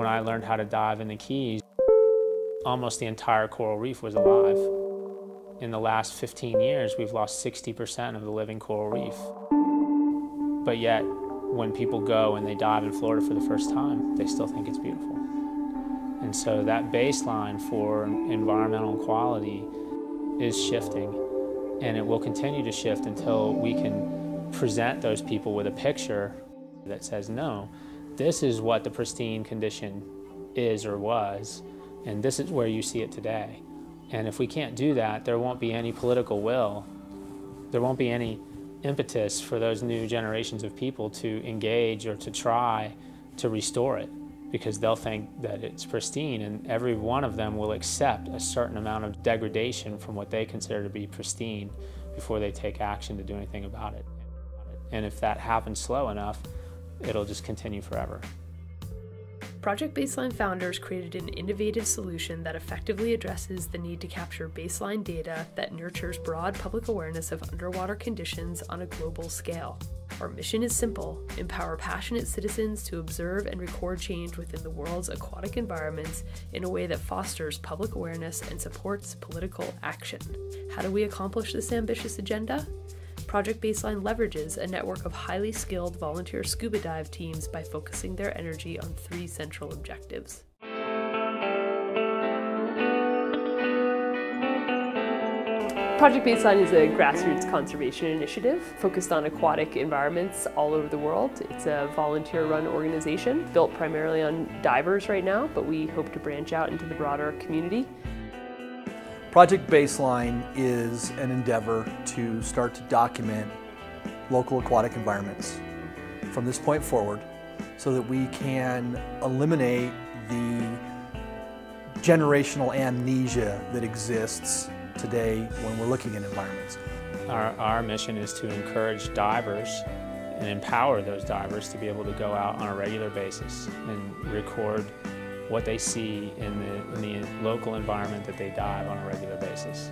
When I learned how to dive in the Keys, almost the entire coral reef was alive. In the last 15 years, we've lost 60% of the living coral reef. But yet, when people go and they dive in Florida for the first time, they still think it's beautiful. And so that baseline for environmental quality is shifting, and it will continue to shift until we can present those people with a picture that says, no, this is what the pristine condition is or was, and this is where you see it today. And if we can't do that, there won't be any political will, there won't be any impetus for those new generations of people to engage or to try to restore it, because they'll think that it's pristine, and every one of them will accept a certain amount of degradation from what they consider to be pristine before they take action to do anything about it. And if that happens slow enough, it'll just continue forever. Project Baseline founders created an innovative solution that effectively addresses the need to capture baseline data that nurtures broad public awareness of underwater conditions on a global scale. Our mission is simple: empower passionate citizens to observe and record change within the world's aquatic environments in a way that fosters public awareness and supports political action. How do we accomplish this ambitious agenda? Project Baseline leverages a network of highly skilled volunteer scuba dive teams by focusing their energy on 3 central objectives. Project Baseline is a grassroots conservation initiative focused on aquatic environments all over the world. It's a volunteer-run organization built primarily on divers right now, but we hope to branch out into the broader community. Project Baseline is an endeavor to start to document local aquatic environments from this point forward so that we can eliminate the generational amnesia that exists today when we're looking at environments. Our mission is to encourage divers and empower those divers to be able to go out on a regular basis and record what they see in the local environment that they dive on a regular basis.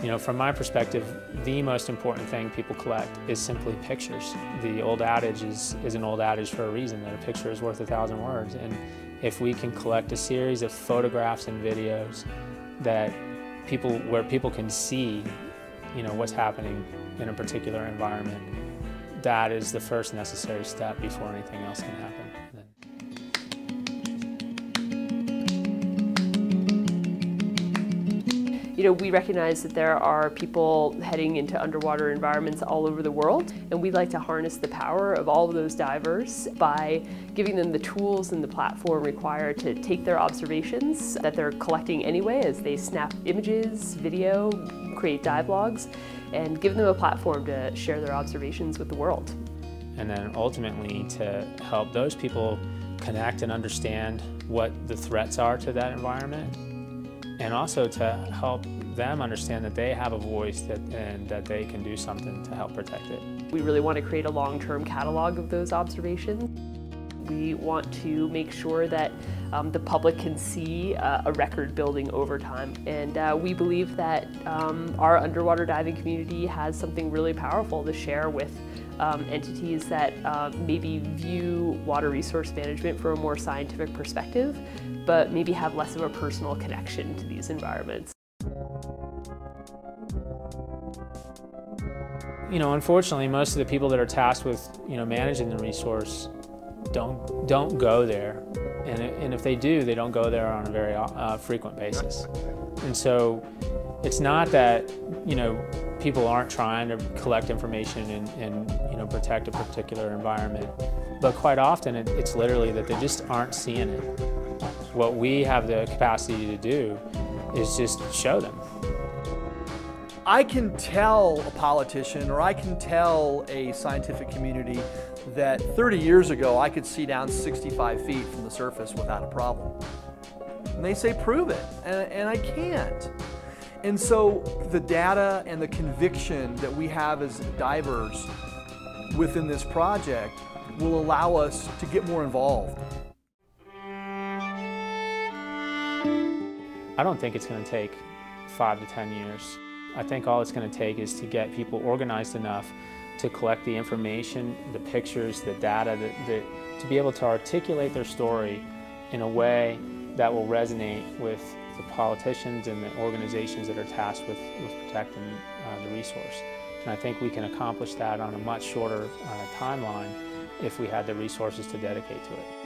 You know, from my perspective, the most important thing people collect is simply pictures. The old adage is an old adage for a reason, that a picture is worth 1,000 words. And if we can collect a series of photographs and videos where people can see, you know, what's happening in a particular environment, that is the first necessary step before anything else can happen. You know, we recognize that there are people heading into underwater environments all over the world, and we'd like to harness the power of all of those divers by giving them the tools and the platform required to take their observations that they're collecting anyway as they snap images, video, create dive logs, and give them a platform to share their observations with the world. And then ultimately to help those people connect and understand what the threats are to that environment, and also to help them understand that they have a voice and that they can do something to help protect it. We really want to create a long-term catalog of those observations. We want to make sure that the public can see a record building over time. And we believe that our underwater diving community has something really powerful to share with entities that maybe view water resource management from a more scientific perspective, but maybe have less of a personal connection to these environments. You know, unfortunately, most of the people that are tasked with, you know, managing the resource don't go there, and if they do, they don't go there on a very frequent basis. And so, it's not that, you know, people aren't trying to collect information and you know, protect a particular environment, but quite often it's literally that they just aren't seeing it. What we have the capacity to do is just show them. I can tell a politician, or I can tell a scientific community that 30 years ago I could see down 65 feet from the surface without a problem. And they say, prove it, and I can't. And so the data and the conviction that we have as divers within this project will allow us to get more involved. I don't think it's going to take 5 to 10 years. I think all it's going to take is to get people organized enough to collect the information, the pictures, the data, to be able to articulate their story in a way that will resonate with the politicians and the organizations that are tasked with protecting the resource. And I think we can accomplish that on a much shorter timeline if we had the resources to dedicate to it.